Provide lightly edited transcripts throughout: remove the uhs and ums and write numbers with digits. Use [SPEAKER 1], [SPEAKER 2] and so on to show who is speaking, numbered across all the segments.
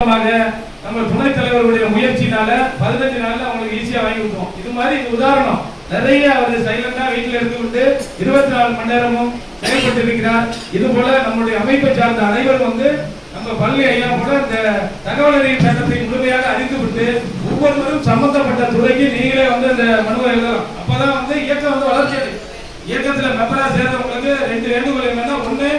[SPEAKER 1] நம்ம துணைத் தலைவர்களுடைய முயற்சினால 15 நாள்ல அவங்களுக்கு ஈஸியா வாங்கி கொடுத்தோம். இது மாதிரி உதாரணம் நிறைய அவர் சைலண்டா வீட்டில் இருந்துவிட்டு 24 மணி நேரமும் செயல்பட்டு இருக்கிறார். இது போல நம்முடைய அமைப்பை சார்ந்த அனைவரும் நம்ம பள்ளி ஐயா கூட இந்த தகவல் அறியும் சட்டத்தை முழுமையாக அறிந்துவிட்டு ஒவ்வொருவரும் சம்பந்தப்பட்ட துறைக்கு நீங்களே அந்த மனுவை எழுதலாம். அப்பதான் இயக்கம் வளர்ச்சி அடையும். இயக்கத்துல மெம்பரா சேர்ந்தவங்களுக்கு 2 வேண்டுகோள் என்னன்னா, ஒண்ணு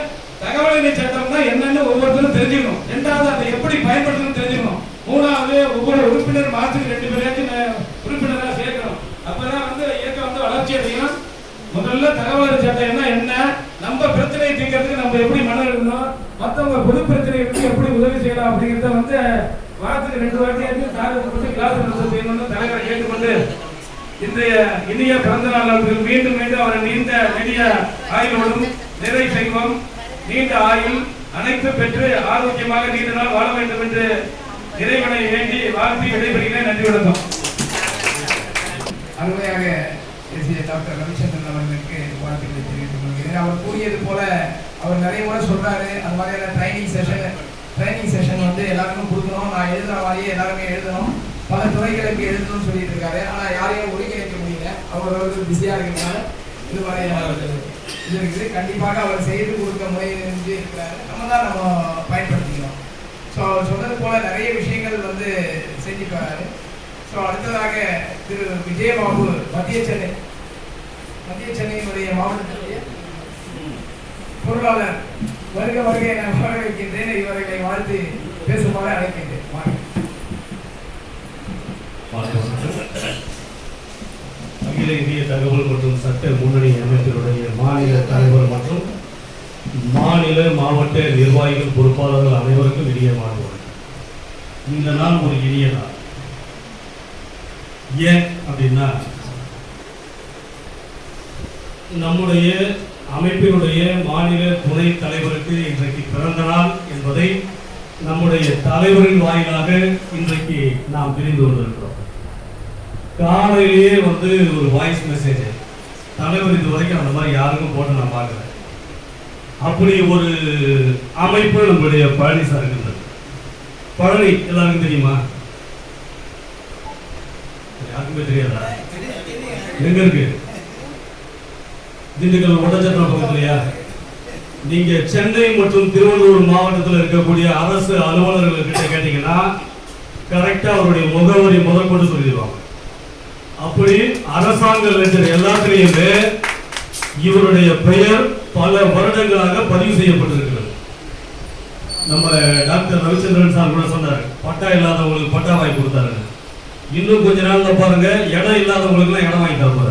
[SPEAKER 1] தகவல் அறியும் சட்டம்னா என்னன்னு ஒவ்வொருத்தரும் தெரிஞ்சுக்கணும். ரெண்டாவது அதை எப்படி பயன்படுத்தணும் தெரிஞ்சுக்கணும். மூணாவது ஒவ்வொரு உறுப்பினர் மாதத்துக்கு 2 பேரையும் உறுப்பினரா சேர்க்கணும். அப்பதான் இயக்கம் வளர்ச்சி அடையும். முதல்ல தகவல் அறியும் சட்டம் என்ன, நம்ம பிரச்சனையை தீர்க்கிறதுக்கு நம்ம எப்படி மனு எழுதணும், மற்றவங்க பொது பிரச்சனைகளுக்கு எப்படி உதவி செய்யலாம் அப்படிங்கிறத வாரத்துக்கு 2 வாட்டி கிளாஸ் செய்யணும்னு தலைவரை கேட்டுக்கொண்டு இன்றைய இனிய பிறந்த நாள் நாட்கள் மீண்டும் அவரை நீண்ட நெடிய ஆயுளோடும் நிறை செல்வம் நீண்ட ஆயுள் அனைத்து பெற்று ஆரோக்கியமாக நீண்ட நாள் வாழ வேண்டும் என்று இறைவனை வேண்டி வாழ்த்தி விடைபெறுகிறேன். நன்றி, வணக்கம்.
[SPEAKER 2] அருமையாக பேசிய டாக்டர் ரவிச்சந்திரன் அவர்களுக்கு வாழ்த்துக்களை தெரிவித்துக் கொள்கிறேன். அவர் கூறியது போல அவர் நிறைய முறை சொல்றாரு, அது மாதிரியான ட்ரைனிங் செஷன் எல்லாருக்கும் கொடுக்கணும், நான் எழுதுற மாதிரியே எல்லாருமே எழுதணும், பல துறைகளுக்கு எழுதணும்னு சொல்லிட்டு இருக்காரு. ஆனா யாரையும் ஒருங்கிணைக்க முடியல, அவர்களுக்கு பிஸியா இருக்கிறாங்க. இது மாதிரியான இது இருக்குது. கண்டிப்பாக அவர் செய்து கொடுக்க முயற்சி இருக்கிறாரு. நம்ம பயன்படுத்திக்கிறோம். ஸோ அவர் சொன்னது போல நிறைய விஷயங்கள் செஞ்சுட்டு வராரு. ஸோ அடுத்ததாக திரு விஜயபாபு மத்திய சென்னையினுடைய மாவட்டத்தினுடைய பொருளாளர் வருகை என வரவேற்கின்றேன். இவர்களை வாழ்த்து பேசுமாறு அழைக்கின்றேன்.
[SPEAKER 3] அகில இந்திய தகவல் மற்றும் சட்ட முன்னணி அமைப்பினுடைய மாநில தலைவர் மற்றும் மாநில மாவட்ட நிர்வாகிகள் பொறுப்பாளர்கள் அனைவருக்கும் இனிய மாலை. இந்த நாள் ஒரு இனிய நாள். ஏன் அப்படின்னா, நம்முடைய அமைப்பினுடைய மாநில துணை தலைவருக்கு இன்றைக்கு பிறந்த நாள் என்பதை நம்முடைய தலைவரின் வாயிலாக இன்றைக்கு நாம் தெரிந்து கொண்டிருக்கிறோம். காலையிலேயே ஒரு வாய்ஸ் மெசேஜ் தலைவர் இது வரைக்கும் அந்த மாதிரி யாருக்கும் போட்டு நான் பார்க்கல. அப்படி ஒரு அமைப்பு நம்முடைய பழனி சார் இருக்கின்றது. பழனி எல்லாருக்கும் தெரியுமா? யாருக்குமே தெரியாதா? எங்க இருக்கு? திண்டுக்கல் ஒட்டச்சத்திரம் பக்கத்துலையா? நீங்க சென்னை மற்றும் திருவள்ளூர் மாவட்டத்தில் இருக்கக்கூடிய அரசு அலுவலர்கள்கிட்ட கேட்டீங்கன்னா கரெக்டா அவருடைய முகவரி முதற்கொண்டு சொல்லிடுவாங்க. அப்படி அரசாங்க லெட்டர் எல்லாத்திலையுமே இவருடைய பெயர் பல வருடங்களாக பதிவு செய்யப்பட்டிருக்கிறது. நம்ம டாக்டர் ரவிச்சந்திரன் சார் கூட சொன்னார், பட்டா இல்லாதவங்களுக்கு பட்டா வாங்கி கொடுத்தாரு. இன்னும் கொஞ்ச நாள்ல பாருங்க, இடம் இல்லாதவங்களுக்கு எல்லாம் இடம் வாங்கி தருவாங்க.